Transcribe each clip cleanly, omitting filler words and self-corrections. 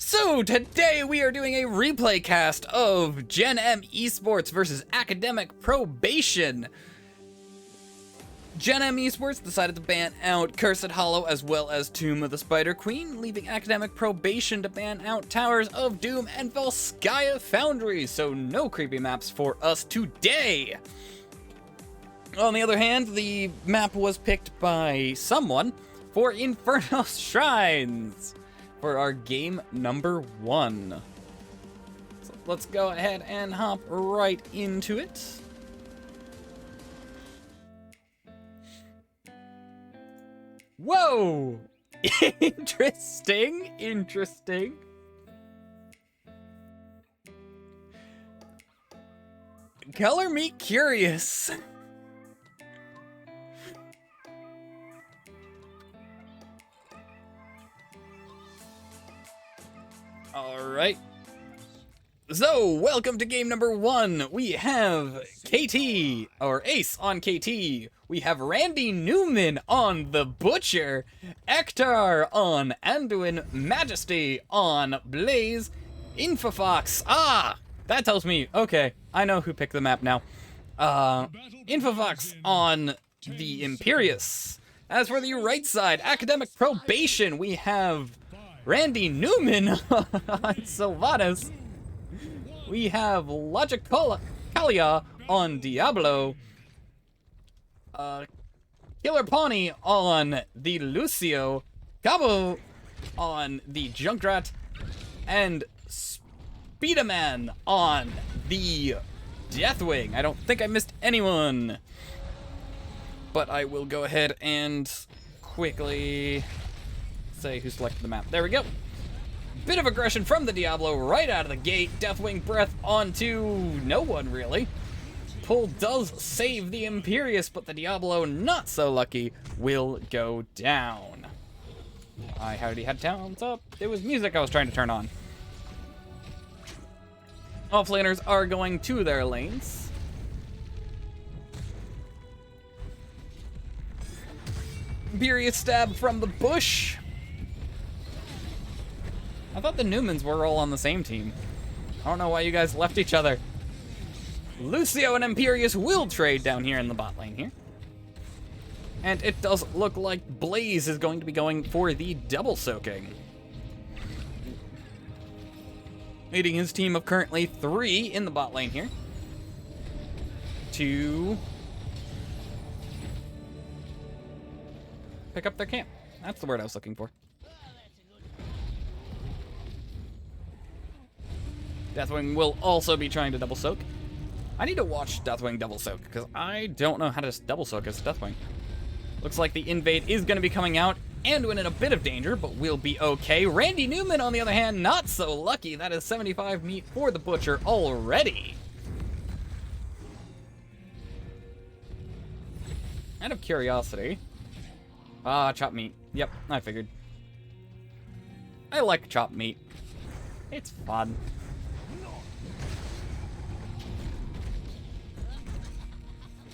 So today we are doing a replay cast of Gen.M Esports versus Academic Probation. Gen.M Esports decided to ban out Cursed Hollow as well as Tomb of the Spider Queen, leaving Academic Probation to ban out Towers of Doom and Volskaya Foundry, so no creepy maps for us today. On the other hand, the map was picked by someone for Infernal Shrines for our game number 1. So let's go ahead and hop right into it. Whoa! Interesting. Color me curious. Alright. So, welcome to game number 1. We have KT, or Ace on KT. We have Randy Newman on the Butcher. Ektar on Anduin. Majesty on Blaze. Infofox. Ah! That tells me, okay, I know who picked the map now. Infofox on the Imperius. As for the right side, Academic Probation, we have Randy Newman on Sylvanas. We have Logicalia on Diablo. Killer Pawnee on the Lucio. Cabo on the Junkrat. And Speedaman on the Deathwing. I don't think I missed anyone. But I will go ahead and quickly say who selected the map. There we go. Bit of aggression from the Diablo right out of the gate. Deathwing breath onto no one, really. Pull does save the Imperius, but the Diablo, not so lucky, will go down. I already had towns up. It was music I was trying to turn on. All flaners are going to their lanes. Imperius stab from the bush. I thought the Newmans were all on the same team. I don't know why you guys left each other. Lucio and Imperius will trade down here in the bot lane here. And it does look like Blaze is going to be going for the double soaking. Leading his team of currently 3 in the bot lane here. To pick up their camp. That's the word I was looking for. Deathwing will also be trying to double soak. I need to watch Deathwing double soak, because I don't know how to double soak as Deathwing. Looks like the invade is going to be coming out, and we're in a bit of danger, but we'll be okay. Randy Newman, on the other hand, not so lucky. That is 75 meat for the Butcher already. Out of curiosity. Chopped meat. Yep, I figured. I like chopped meat. It's fun.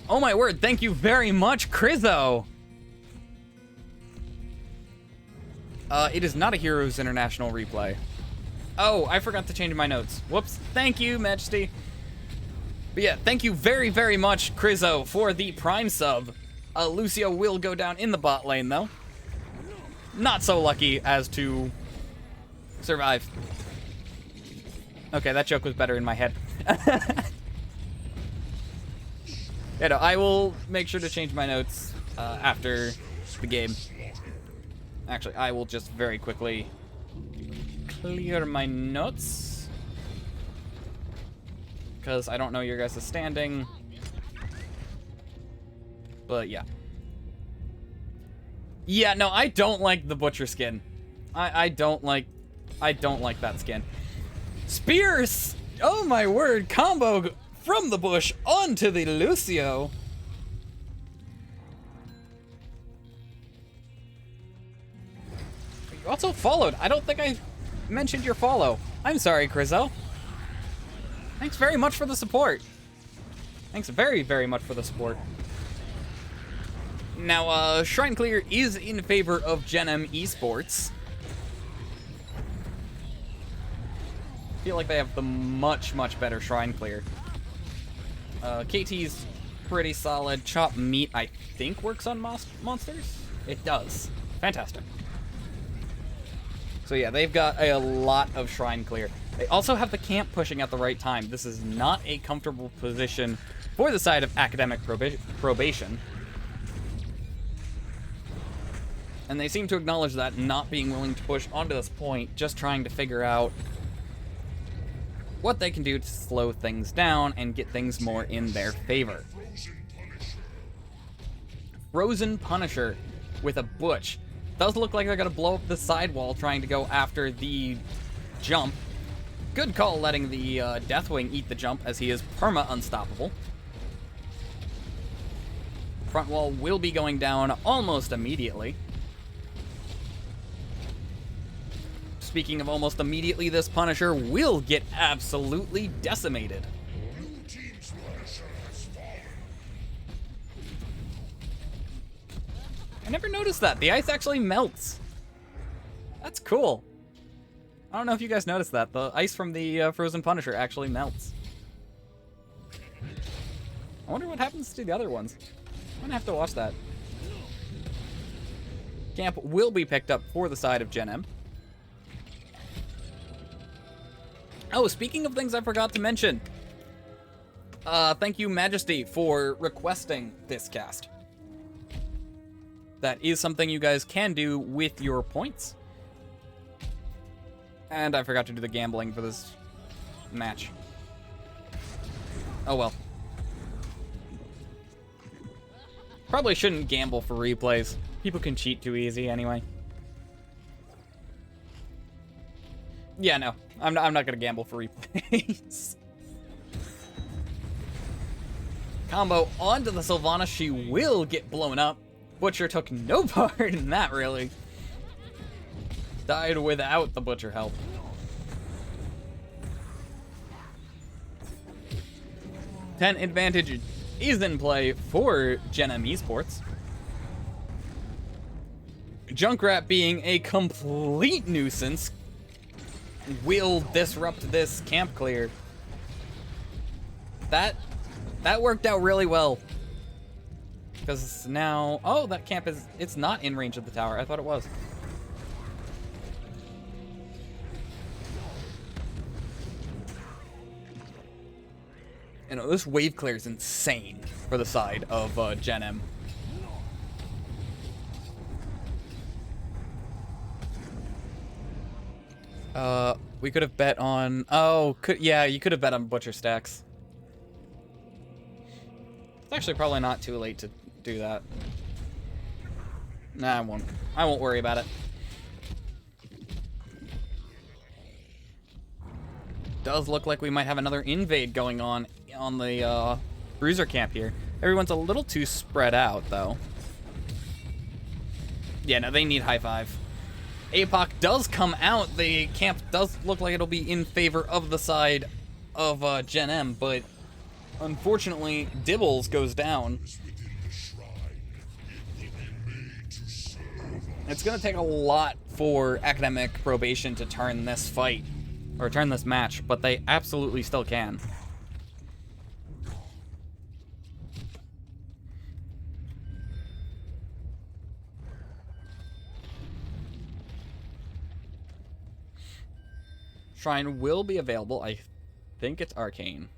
Oh my word, thank you very much, Krizo! It is not a Heroes International replay. Oh, I forgot to change my notes. Whoops. Thank you, Majesty. But yeah, thank you very, very much, Krizo, for the Prime sub. Lucio will go down in the bot lane, though. Not so lucky as to survive. Okay, that joke was better in my head. Yeah, no, I will make sure to change my notes after the game. Actually, I will just very quickly clear my notes, because I don't know your guys' standing. But yeah. Yeah, no, I don't like the Butcher skin. I don't like that skin. Spears! Oh my word, combo from the bush onto the Lucio. You also followed. I don't think I mentioned your follow. I'm sorry, Krizo. Thanks very much for the support. Thanks very, very much for the support. Now, Shrine Clear is in favor of Gen.M Esports. feel like they have the much, much better shrine clear. KT's pretty solid. Chop meat, I think, works on monsters? It does. Fantastic. So yeah, they've got a lot of shrine clear. They also have the camp pushing at the right time. This is not a comfortable position for the side of academic probation. And they seem to acknowledge that, not being willing to push onto this point, just trying to figure out what they can do to slow things down and get things more in their favor. Frozen Punisher with a Butch. Does look like they're going to blow up the sidewall trying to go after the jump. Good call letting the Deathwing eat the jump, as he is perma-unstoppable. Front wall will be going down almost immediately. Speaking of almost immediately, this Punisher will get absolutely decimated. I never noticed that. The ice actually melts. That's cool. I don't know if you guys noticed that. The ice from the Frozen Punisher actually melts. I wonder what happens to the other ones. I'm gonna have to watch that. Camp will be picked up for the side of Gen.M. Oh, speaking of things I forgot to mention. Thank you, Majesty, for requesting this cast. That is something you guys can do with your points. And I forgot to do the gambling for this match. Oh well. Probably shouldn't gamble for replays. People can cheat too easy anyway. Yeah, no. I'm not gonna gamble for replays. Combo onto the Sylvana. She will get blown up. Butcher took no part in that, really. Died without the Butcher help. Ten advantage is in play for Gen.M Esports. Junkrat, being a complete nuisance, will disrupt this camp clear. That worked out really well. Because now... Oh, that camp is... It's not in range of the tower. I thought it was. You know, this wave clear is insane for the side of Gen.M. We could have bet on... Oh, yeah, you could have bet on Butcher stacks. It's actually probably not too late to do that. Nah, I won't worry about it. Does look like we might have another invade going on the bruiser camp here. Everyone's a little too spread out, though. Yeah, no, they need high five. APOC does come out. The camp does look like it'll be in favor of the side of Gen.M, but unfortunately, Dibbles goes down. It's going to take a lot for academic probation to turn this fight, or turn this match, but they absolutely still can. Shrine will be available. I think it's Arcane.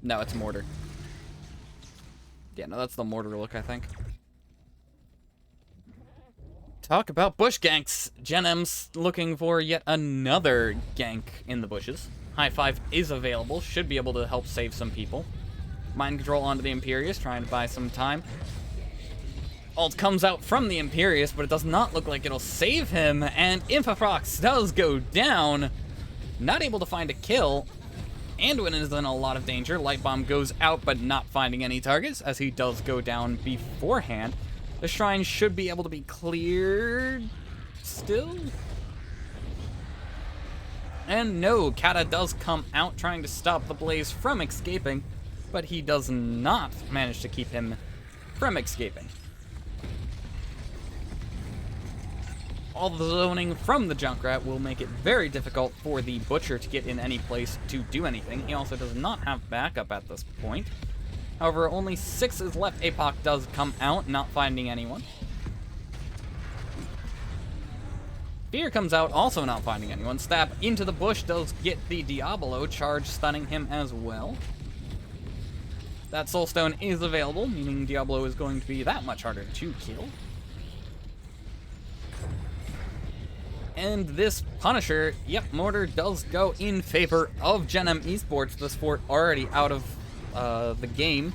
No, it's Mortar. Yeah, no, that's the Mortar look, I think. Talk about bush ganks. Gen.M's looking for yet another gank in the bushes. High five is available. Should be able to help save some people. Mind control onto the Imperius, trying to buy some time. Ult comes out from the Imperius, but it does not look like it'll save him, and Infafrox does go down. Not able to find a kill. Anduin is in a lot of danger. Light Bomb goes out, but not finding any targets, as he does go down beforehand. The shrine should be able to be cleared still. And no, Kata does come out trying to stop the blaze from escaping, but he does not manage to keep him from escaping. all the zoning from the Junkrat will make it very difficult for the Butcher to get in any place to do anything. He also does not have backup at this point. However, only 6 is left. APOC does come out, not finding anyone. Fear comes out, also not finding anyone. Stab into the bush does get the Diablo, charge stunning him as well. That Soulstone is available, meaning Diablo is going to be that much harder to kill. And this Punisher, yep, Mortar does go in favor of Gen.M Esports, this fort already out of the game.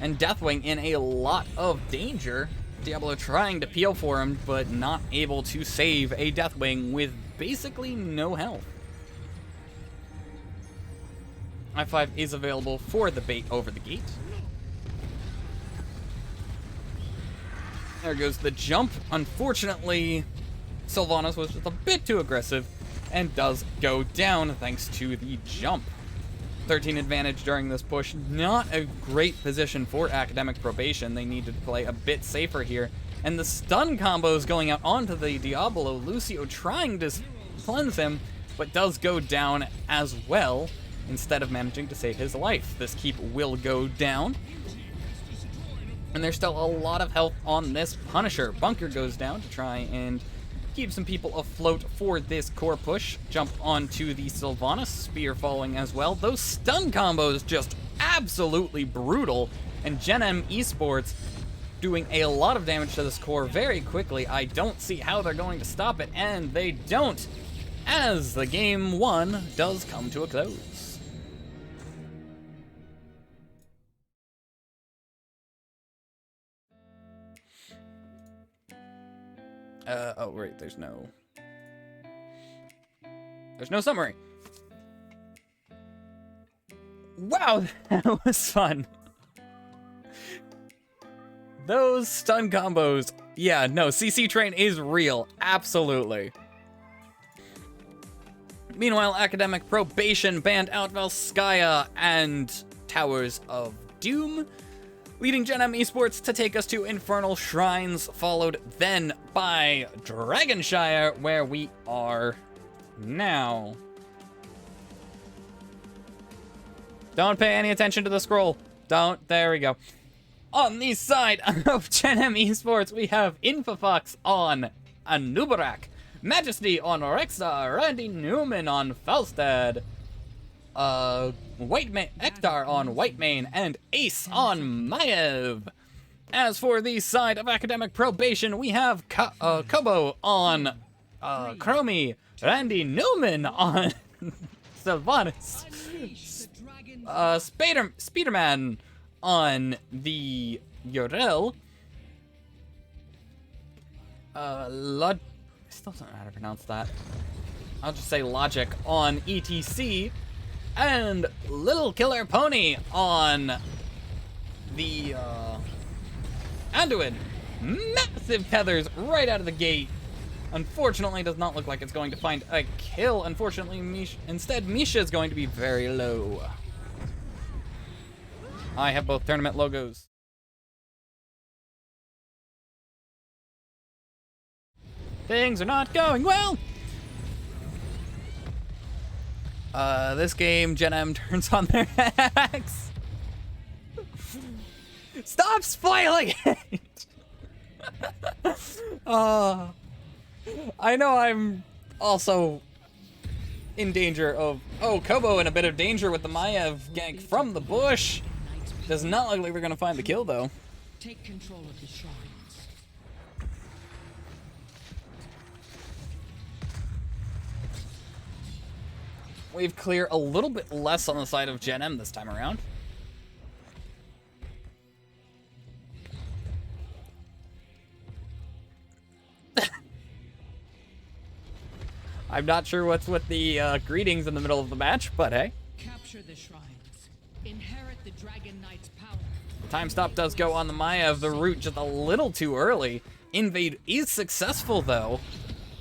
And Deathwing in a lot of danger. Diablo trying to peel for him, but not able to save a Deathwing with basically no health. I5 is available for the bait over the gate. There goes the jump. Unfortunately, Sylvanas was just a bit too aggressive and does go down thanks to the jump. 13 advantage during this push. Not a great position for Academic Probation. They needed to play a bit safer here. And the stun combos going out onto the Diablo. Lucio trying to cleanse him, but does go down as well instead of managing to save his life. This keep will go down. And there's still a lot of health on this Punisher. Bunker goes down to try and keep some people afloat for this core push. Jump onto the Sylvanas, spear falling as well. Those stun combos just absolutely brutal, and Gen.M Esports doing a lot of damage to this core very quickly. I don't see how they're going to stop it, and they don't, as the game 1 does come to a close. Oh, wait, there's no summary. Wow, that was fun. Those stun combos. Yeah, no, CC Train is real. Absolutely. Meanwhile, Academic Probation banned out Valskaya and Towers of Doom, leading Gen.M Esports to take us to Infernal Shrines, followed then by Dragonshire, where we are now. Don't pay any attention to the scroll. Don't. There we go. On the side of Gen.M Esports, we have Infofox on Anubarak, Majesty on Rexar, Randy Newman on Falstad, Ektar on Whitemane, and Ace on Maiev. As for the side of Academic Probation, we have Kobo on Chromie, Randy Newman on Sylvanas, Spiderman on the Yorel, I still don't know how to pronounce that. I'll just say Logic on ETC, and Little Killer Pony on the Anduin. Massive tethers right out of the gate. Unfortunately, does not look like it's going to find a kill. Unfortunately, instead, Misha is going to be very low. I have both tournament logos. Things are not going well. This game, Gen.M turns on their hacks. Stop spoiling it! I know I'm also in danger of... Oh, Kobo in a bit of danger with the Maiev gank from the bush. Does not look like we're going to find the kill, though. Take control of the shrines. Wave clear a little bit less on the side of Gen.M this time around. I'm not sure what's with the greetings in the middle of the match, but hey. Capture the shrines. Inherit the Dragon Knight's power. Time stop does go on the Maiev, the root just a little too early. Invade is successful, though,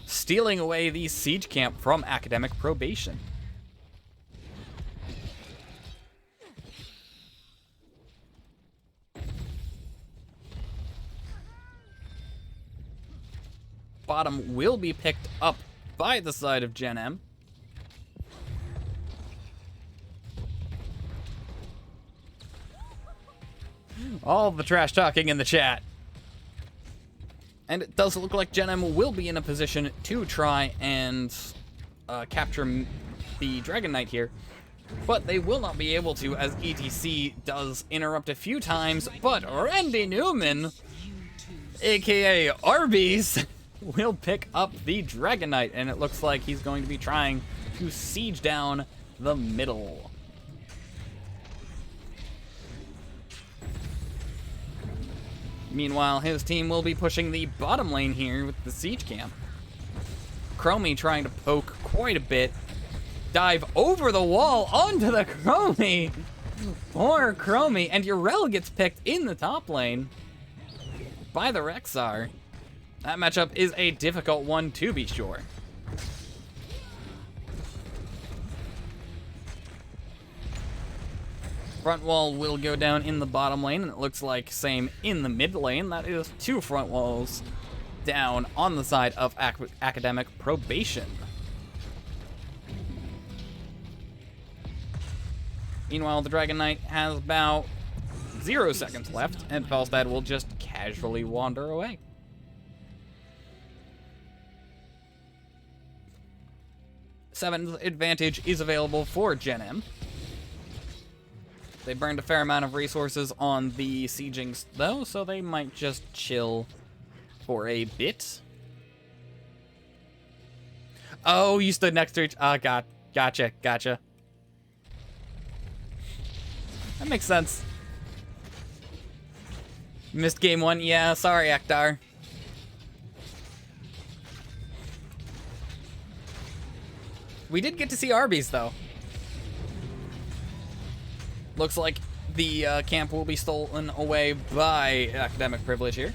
stealing away the siege camp from Academic Probation. bottom will be picked up by the side of Gen.M. All the trash talking in the chat. And it does look like Gen.M will be in a position to try and capture the Dragon Knight here. But they will not be able to, as ETC does interrupt a few times. But Randy Newman, aka Arby's, will pick up the Dragon Knight. And it looks like he's going to be trying to siege down the middle. Meanwhile, his team will be pushing the bottom lane here with the siege camp. Chromie trying to poke quite a bit. Dive over the wall onto the Chromie. Poor Chromie. And Yrel gets picked in the top lane by the Rexar. That matchup is a difficult one to be sure. Front wall will go down in the bottom lane, and it looks like same in the mid lane. That is 2 front walls down on the side of academic probation. Meanwhile, the Dragon Knight has about 0 seconds left, and Felstad will just casually wander away. Seventh advantage is available for Gen.M. They burned a fair amount of resources on the sieging, though, so they might just chill for a bit. Oh, you stood next to each... Gotcha. That makes sense. Missed game 1? Yeah, sorry, Ektar. We did get to see Arby's, though. Looks like the camp will be stolen away by academic privilege here.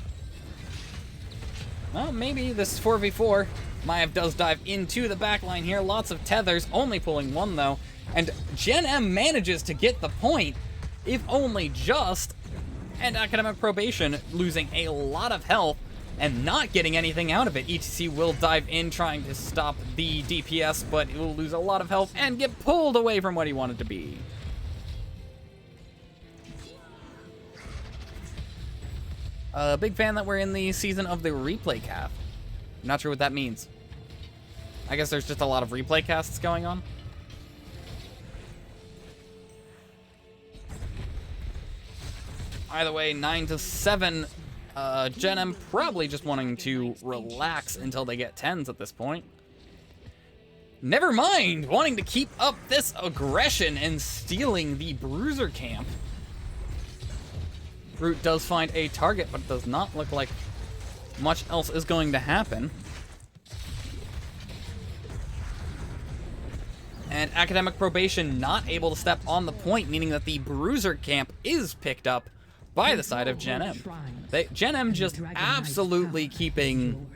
Well, maybe this is 4v4. Maiev does dive into the backline here. Lots of tethers, only pulling 1 though. And Gen.M manages to get the point, if only just. And academic probation losing a lot of health and not getting anything out of it. ETC will dive in trying to stop the DPS, but he will lose a lot of health and get pulled away from what he wanted to be. Big fan that we're in the season of the replay cast. I'm not sure what that means. I guess there's just a lot of replay casts going on. Either way, 9-7. Gen.M probably just wanting to relax until they get 10s at this point. Never mind, wanting to keep up this aggression and stealing the Bruiser camp. Root does find a target, but it does not look like much else is going to happen. And academic probation not able to step on the point, meaning that the Bruiser camp is picked up by the side of Gen.M. Gen.M just absolutely keeping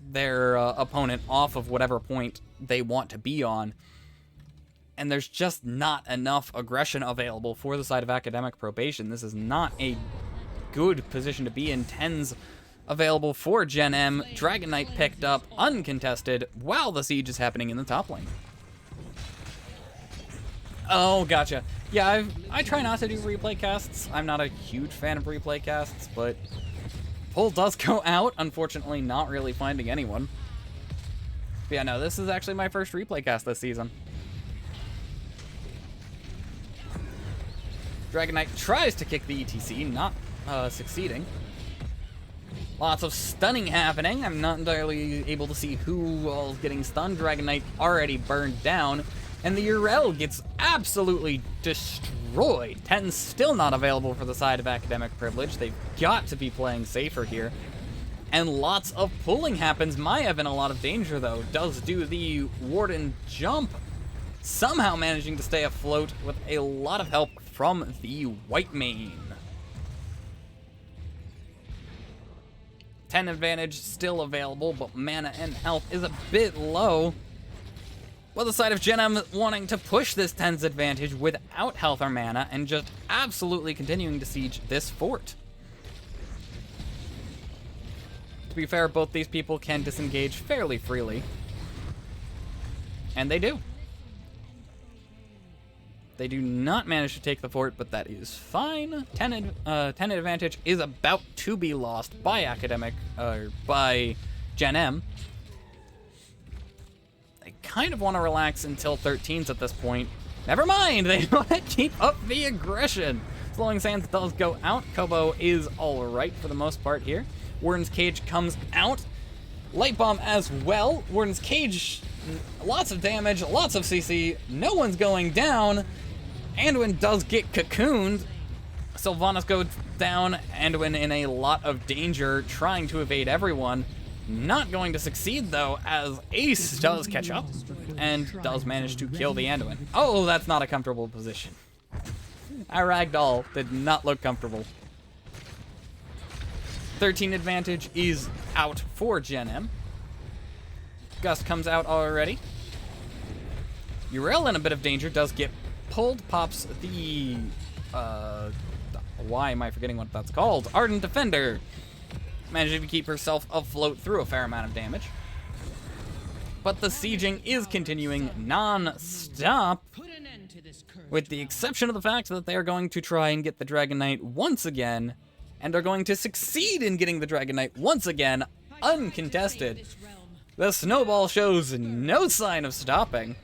their opponent off of whatever point they want to be on. And there's just not enough aggression available for the side of academic probation. This is not a good position to be in. 10s available for Gen.M. Dragon Knight picked up uncontested while the siege is happening in the top lane. Oh, gotcha. Yeah, I try not to do replay casts. I'm not a huge fan of replay casts, but pull does go out. Unfortunately, not really finding anyone. But yeah, no, this is actually my first replay cast this season. Dragon Knight tries to kick the ETC, not succeeding. Lots of stunning happening. I'm not entirely able to see who all is getting stunned. Dragon Knight already burned down. And the Yrel gets absolutely destroyed. 10 still not available for the side of academic privilege. They've got to be playing safer here. And lots of pulling happens. Maiev in a lot of danger, though. Does do the Warden jump. Somehow managing to stay afloat with a lot of help from the White Mane. 10 advantage still available, but mana and health is a bit low. Well, the side of Gen.M wanting to push this 10's advantage without health or mana and just absolutely continuing to siege this fort. To be fair, both these people can disengage fairly freely. And they do. They do not manage to take the fort, but that is fine. 10 advantage is about to be lost by by Gen.M. They kind of want to relax until 13s at this point. Never mind, they want to keep up the aggression. Slowing Sands does go out. Kobo is alright for the most part here. Warden's Cage comes out. Light Bomb as well. Warden's Cage, lots of damage, lots of CC. No one's going down. Anduin does get cocooned. Sylvanas goes down. Anduin in a lot of danger, trying to evade everyone. Not going to succeed, though, as Ace does catch up and does manage to kill the Anduin. Oh, that's not a comfortable position. Our ragdoll did not look comfortable. 13 advantage is out for Gen.M. Gust comes out already. Uriel in a bit of danger, does get pulled, pops the, why am I forgetting what that's called? Ardent Defender. Managing to keep herself afloat through a fair amount of damage. But the sieging is continuing non-stop, with the exception of the fact that they are going to try and get the Dragon Knight once again, and are going to succeed in getting the Dragon Knight once again, uncontested. The snowball shows no sign of stopping.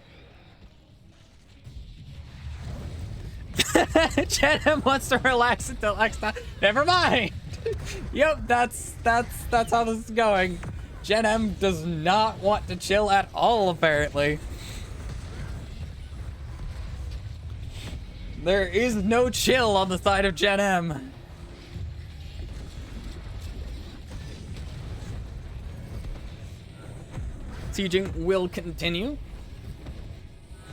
Gen.M wants to relax until next time. Never mind. Yep, that's how this is going. Gen.M does not want to chill at all, apparently. There is no chill on the side of Gen.M. Sieging will continue.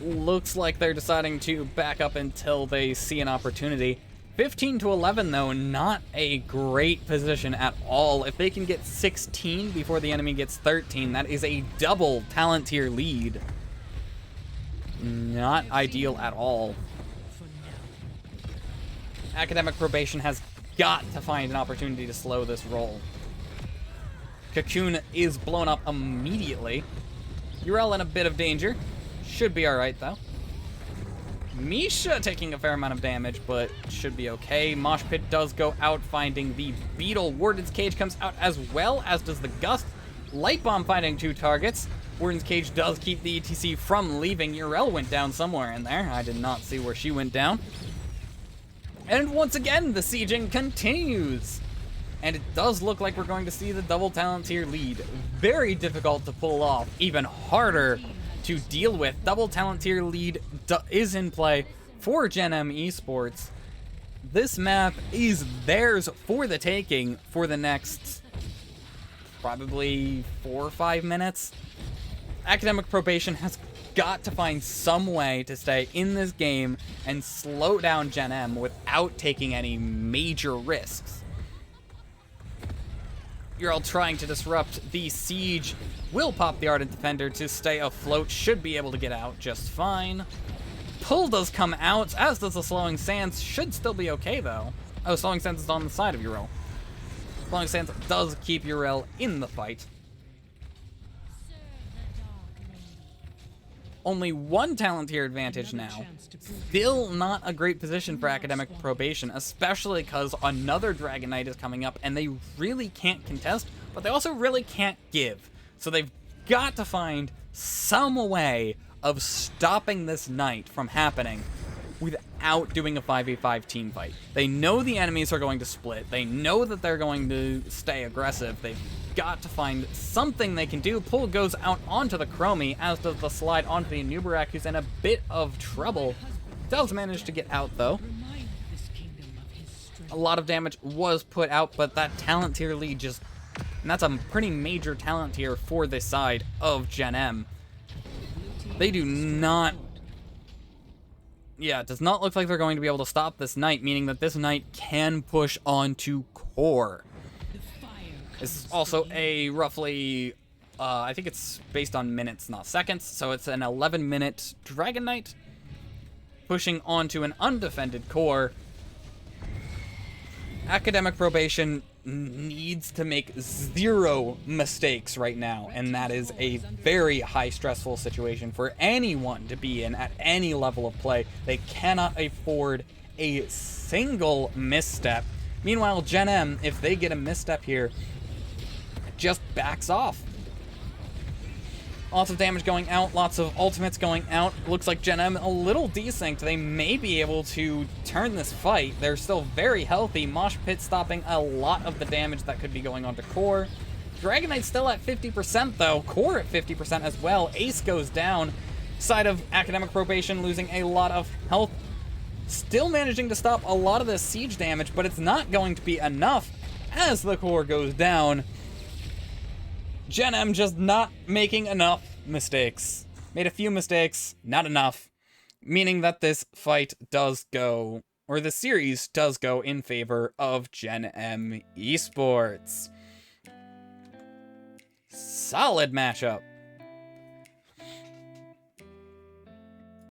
Looks like they're deciding to back up until they see an opportunity. 15 to 11, though, not a great position at all. If they can get 16 before the enemy gets 13, that is a double talent tier lead. Not ideal at all. Academic Probation has got to find an opportunity to slow this roll. Cocoon is blown up immediately. Uriel in a bit of danger. Should be alright, though. Misha taking a fair amount of damage, but should be okay. Mosh Pit does go out, finding the Beetle. Warden's Cage comes out as well, as does the Gust. Light Bomb finding 2 targets. Warden's Cage does keep the ETC from leaving. Uriel went down somewhere in there. I did not see where she went down. And once again, the sieging continues. And it does look like we're going to see the double talent tier lead. Very difficult to pull off. Even harder to deal with. Double talent tier lead is in play for Gen.M Esports. This map is theirs for the taking for the next probably 4 or 5 minutes. Academic Probation has got to find some way to stay in this game and slow down Gen.M without taking any major risks. You're all trying to disrupt the siege. Will pop the Ardent Defender to stay afloat. Should be able to get out just fine. Pull does come out, as does the Slowing Sands. Should still be okay, though. Oh, Slowing Sands is on the side of Uriel. Slowing Sands does keep Uriel in the fight. Only 1 talent tier advantage now. Still not a great position for Academic Probation, especially because another Dragon Knight is coming up and they really can't contest, but they also really can't give. So they've got to find some way of stopping this Knight from happening without doing a 5v5 team fight. They know the enemies are going to split. They know that they're going to stay aggressive. They've got to find something they can do. Pull goes out onto the Chromie, as does the slide onto the Anubarak, who's in a bit of trouble. Does manage to get out, though. A lot of damage was put out, but that talent tier lead just... And that's a pretty major talent tier for this side of Gen.M. They do not... Yeah, it does not look like they're going to be able to stop this Knight, meaning that this Knight can push on to core. This is also a roughly, I think it's based on minutes, not seconds, so it's an 11-minute Dragon Knight pushing onto an undefended core. Academic Probation needs to make 0 mistakes right now, and that is a very high stressful situation for anyone to be in at any level of play. They cannot afford a single misstep. Meanwhile, Gen.M, if they get a misstep here, just backs off. Lots of damage going out, lots of ultimates going out. Looks like Gen.M a little desynced. They may be able to turn this fight. They're still very healthy. Mosh Pit stopping a lot of the damage that could be going on to Core. Dragon Knight's still at 50% though. Core at 50% as well. Ace goes down. Side of Academic Probation losing a lot of health. Still managing to stop a lot of the siege damage, but it's not going to be enough as the Core goes down. Gen.M just not making enough mistakes. Made a few mistakes, not enough. Meaning that this fight does go, or the series does go in favor of Gen.M Esports. Solid matchup.